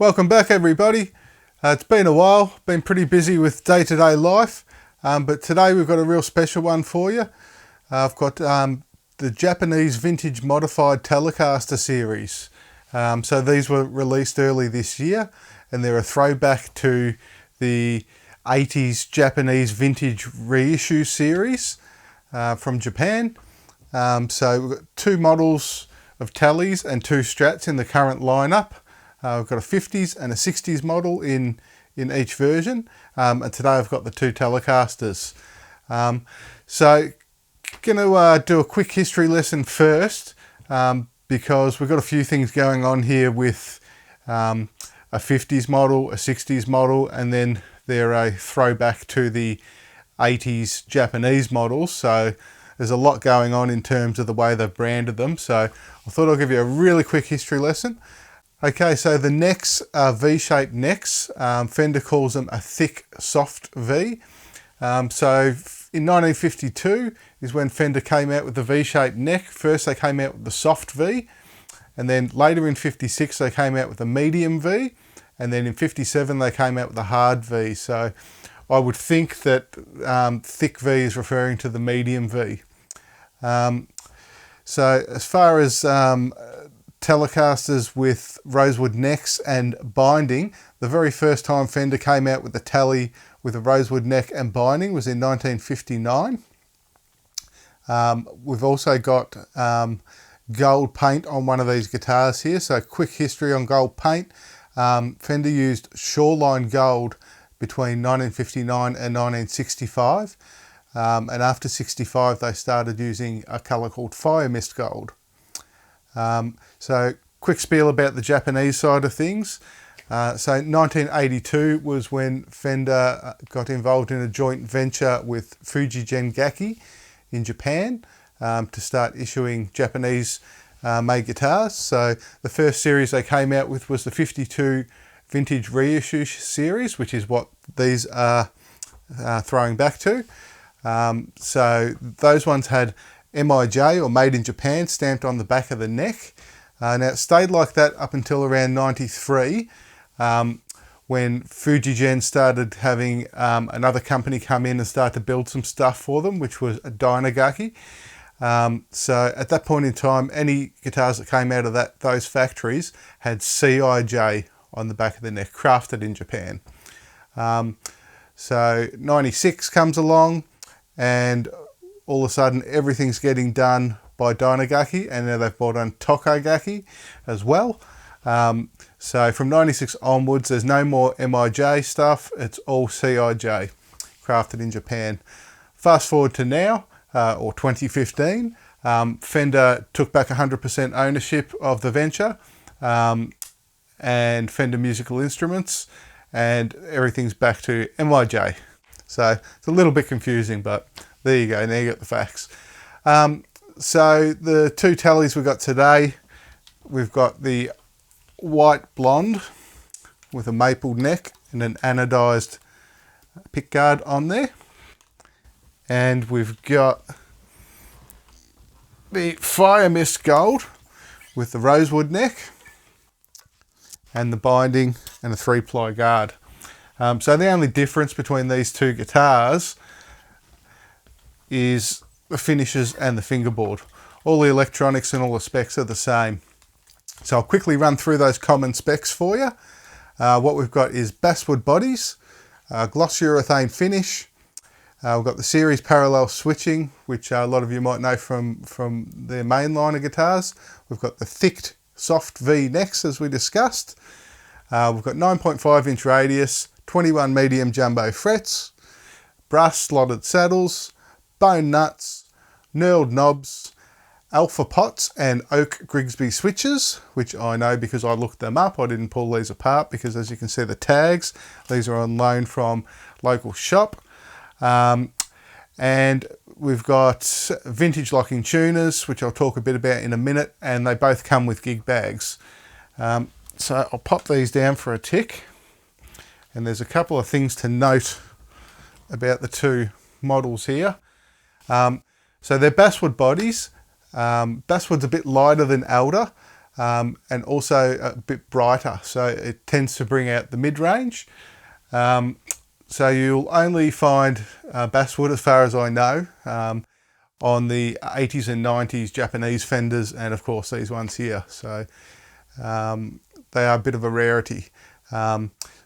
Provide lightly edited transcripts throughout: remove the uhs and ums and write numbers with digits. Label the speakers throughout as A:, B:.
A: Welcome back everybody. It's been a while, been pretty busy with day-to-day life, but today we've got a real special one for you. I've got the Japanese vintage modified Telecaster series. So these were released early this year and they're a throwback to the 80s Japanese vintage reissue series from Japan. So we've got two models of Tellies and two Strats in the current lineup. We've got a 50's and a 60's model in each version, and today I've got the two Telecasters. So going to do a quick history lesson first, because we've got a few things going on here with a 50's model, a 60's model, and then they're a throwback to the 80s Japanese models. So there's a lot going on in terms of the way they've branded them. So I thought I'll give you a really quick history lesson. Okay, so the necks are V-shaped necks. Fender calls them a thick, soft V. So in 1952 is when Fender came out with the V-shaped neck. First they came out with the soft V, and then later in 56 they came out with the medium V, and then in 57 they came out with the hard V. So I would think that thick V is referring to the medium V. So as far as Telecasters with rosewood necks and binding, the very first time Fender came out with the Tele with a rosewood neck and binding was in 1959. We've also got gold paint on one of these guitars here. So quick history on gold paint. Fender used Shoreline gold between 1959 and 1965. And after 65 they started using a colour called Fire Mist gold. So quick spiel about the Japanese side of things. So 1982 was when Fender got involved in a joint venture with Fujigen Gaki in Japan to start issuing Japanese made guitars. So the first series they came out with was the 52 vintage reissue series, which is what these are throwing back to. So those ones had MIJ, or Made in Japan, stamped on the back of the neck. Now it stayed like that up until around 93, when Fujigen started having another company come in and start to build some stuff for them, which was a Dynagaki. So at that point in time, any guitars that came out of those factories had CIJ on the back of the neck, crafted in Japan. So 96 comes along, and all of a sudden everything's getting done by Dynagaki, and now they've brought on Tokagaki as well. So from 96 onwards there's no more MIJ stuff, it's all CIJ, crafted in Japan. Fast forward to now, or 2015, Fender took back 100% ownership of the venture, and Fender Musical Instruments, and everything's back to MIJ. So it's a little bit confusing, but there you go, now you got the facts. So the two Tellies we've got today, we've got the white blonde with a maple neck and an anodized pickguard on there. And we've got the Fire Mist gold with the rosewood neck and the binding and a 3-ply guard. So the only difference between these two guitars is the finishes and the fingerboard. All the electronics and all the specs are the same. So I'll quickly run through those common specs for you. What we've got is basswood bodies, gloss urethane finish. We've got the series parallel switching, which a lot of you might know from their main line of guitars. We've got the thick soft V necks, as we discussed. We've got 9.5 inch radius, 21 medium jumbo frets, brass slotted saddles, bone nuts, knurled knobs, alpha pots and oak Grigsby switches, which I know because I looked them up. I didn't pull these apart because, as you can see, the tags, these are on loan from local shop. And we've got vintage locking tuners, which I'll talk a bit about in a minute, and they both come with gig bags. So I'll pop these down for a tick, and there's a couple of things to note about the two models here. So they're basswood bodies. Basswood's a bit lighter than alder, and also a bit brighter, so it tends to bring out the mid-range. So you'll only find basswood, as far as I know, on the 80s and 90s Japanese fenders, and of course these ones here. So they are a bit of a rarity.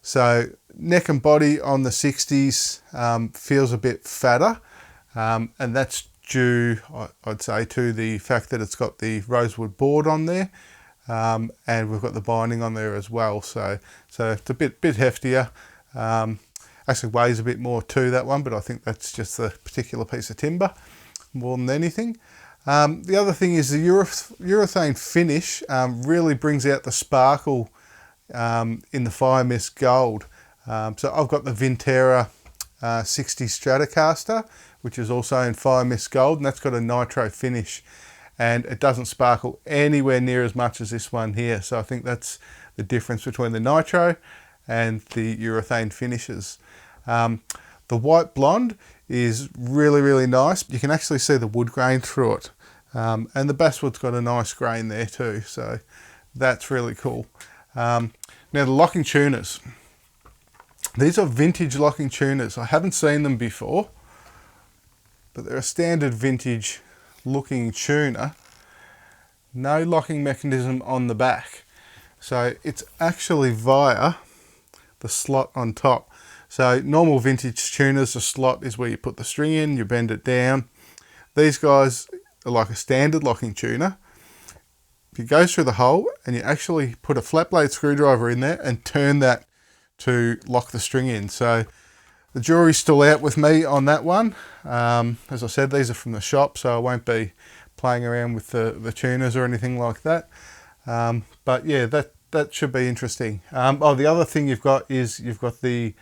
A: So neck and body on the 60s feels a bit fatter, and that's due, I'd say, to the fact that it's got the rosewood board on there, and we've got the binding on there as well. So it's a bit heftier. Actually weighs a bit more too, that one, but I think that's just the particular piece of timber more than anything. The other thing is the urethane finish really brings out the sparkle in the Fire Mist Gold. So I've got the Vintera 60 Stratocaster, which is also in Fire Mist Gold, and that's got a nitro finish, and it doesn't sparkle anywhere near as much as this one here. So I think that's the difference between the nitro and the urethane finishes. The white blonde is really nice. You can actually see the wood grain through it, and the basswood's got a nice grain there too, so that's really cool. Now the locking tuners. These are vintage locking tuners. I haven't seen them before, but they're a standard vintage looking tuner. No locking mechanism on the back, so it's actually via the slot on top. So normal vintage tuners, the slot is where you put the string in, you bend it down. These guys are like a standard locking tuner. It goes through the hole, and you actually put a flat blade screwdriver in there and turn that to lock the string in. So the jury's still out with me on that one. As I said, these are from the shop, so I won't be playing around with the tuners or anything like that. But yeah, that should be interesting. Oh, the other thing you've got is you've got the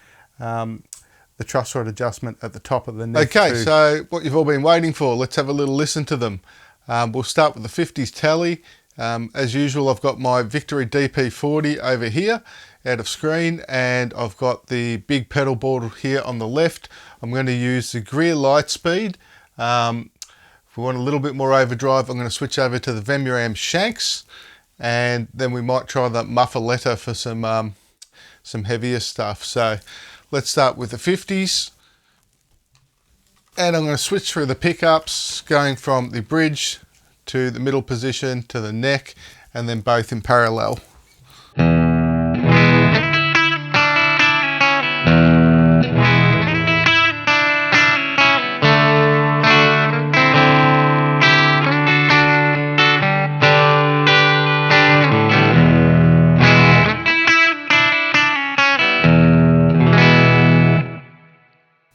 A: truss rod adjustment at the top of the neck. Okay, so what you've all been waiting for, let's have a little listen to them. We'll start with the 50's Tele. As usual, I've got my Victory DP40 over here out of screen, and I've got the big pedal board here on the left. I'm going to use the Greer Lightspeed. If we want a little bit more overdrive, I'm going to switch over to the Vemuram Shanks, and then we might try the Muffaletta for some heavier stuff. So let's start with the 50's, and I'm going to switch through the pickups, going from the bridge to the middle position to the neck, and then both in parallel.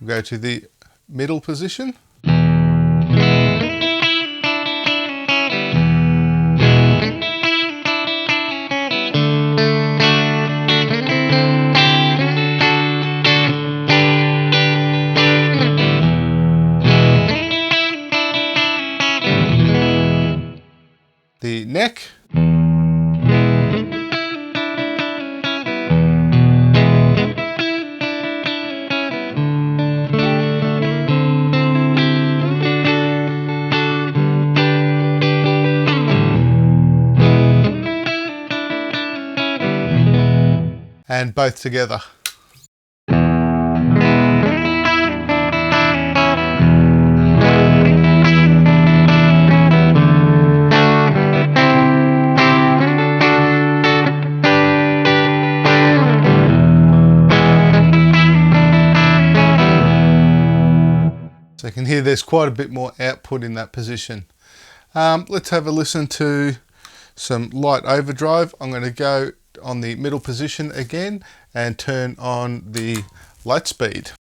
A: Go to the middle position. The neck. And both together. So you can hear there's quite a bit more output in that position. Let's have a listen to some light overdrive. I'm going to go on the middle position again and turn on the light speed.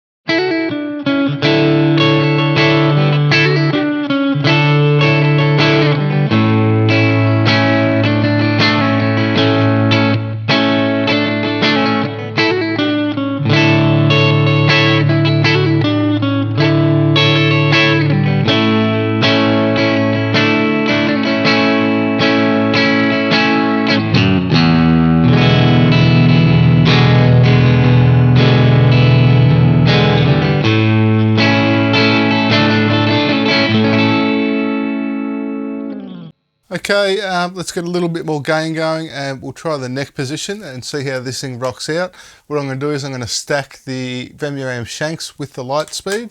A: Okay, let's get a little bit more gain going and we'll try the neck position and see how this thing rocks out. What I'm going to do is I'm going to stack the Vemuram shanks with the light speed.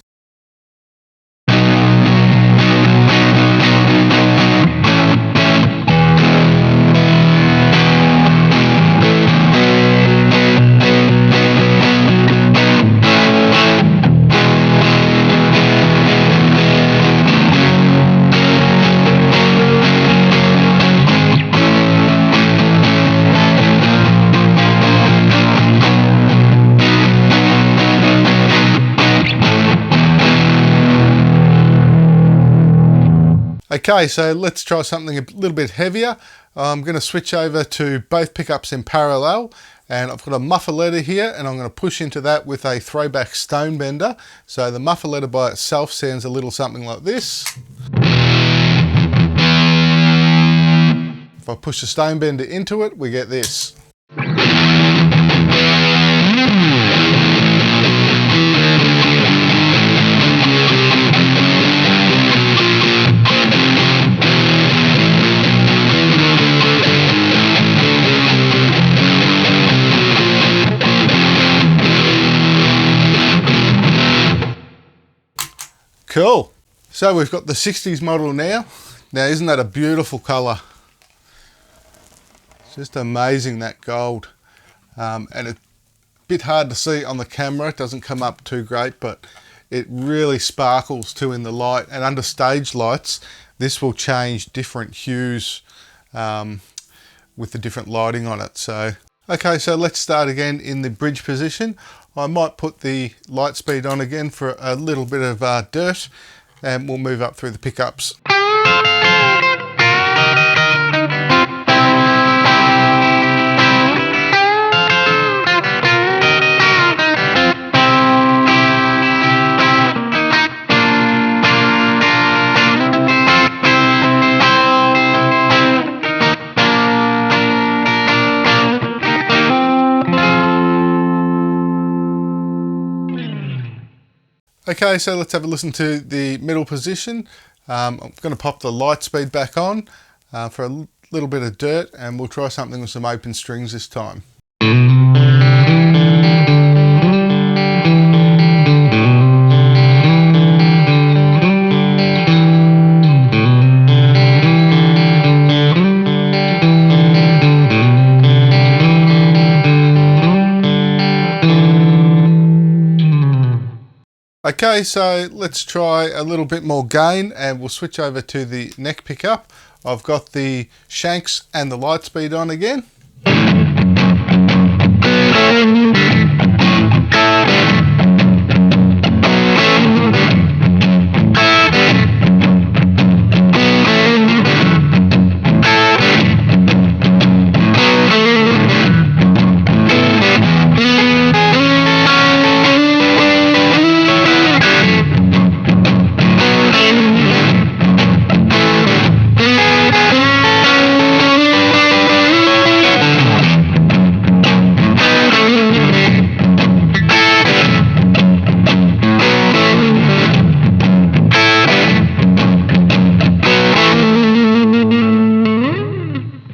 A: Okay, so let's try something a little bit heavier. I'm going to switch over to both pickups in parallel, and I've got a muffletter here and I'm going to push into that with a throwback stone bender. So the muffletter by itself sounds a little something like this. If I push the stone bender into it, we get this. Cool. So we've got the 60s model now. Now isn't that a beautiful colour? It's just amazing, that gold. And it's a bit hard to see on the camera. It doesn't come up too great, but it really sparkles too in the light. And under stage lights, this will change different hues with the different lighting on it. So, okay, so let's start again in the bridge position. I might put the light speed on again for a little bit of dirt, and we'll move up through the pickups. Okay, so let's have a listen to the middle position. I'm going to pop the light speed back on for a little bit of dirt, and we'll try something with some open strings this time. Okay, so let's try a little bit more gain and we'll switch over to the neck pickup. I've got the shanks and the light speed on again.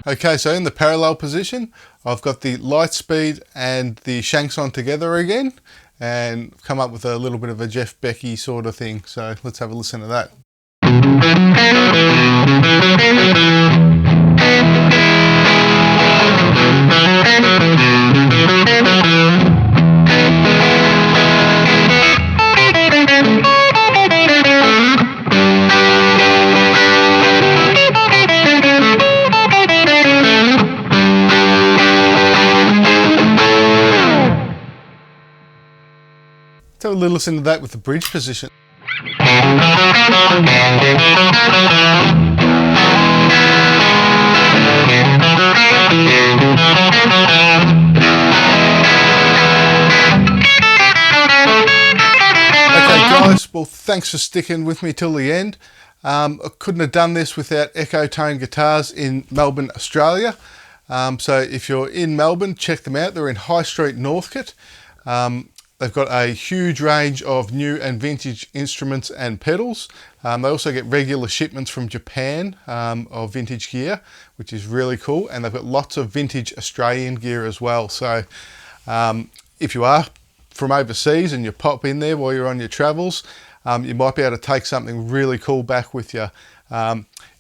A: Okay, so in the parallel position, I've got the light speed and the shanks on together again, and come up with a little bit of a Jeff Becky sort of thing. So let's have a listen to that. Let's have a little listen to that with the bridge position. Okay guys, well thanks for sticking with me till the end. I couldn't have done this without Echo Tone Guitars in Melbourne, Australia. So if you're in Melbourne, check them out. They're in High Street, Northcote. They've got a huge range of new and vintage instruments and pedals. They also get regular shipments from Japan of vintage gear, which is really cool. And they've got lots of vintage Australian gear as well. So if you are from overseas and you pop in there while you're on your travels, you might be able to take something really cool back with you.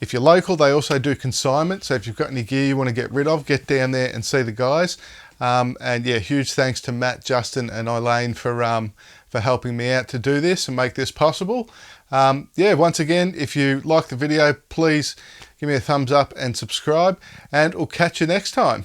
A: If you're local, they also do consignment. So if you've got any gear you want to get rid of, get down there and see the guys. And yeah, huge thanks to Matt, Justin and Elaine for helping me out to do this and make this possible. Yeah, once again, if you like the video, please give me a thumbs up and subscribe, and we'll catch you next time.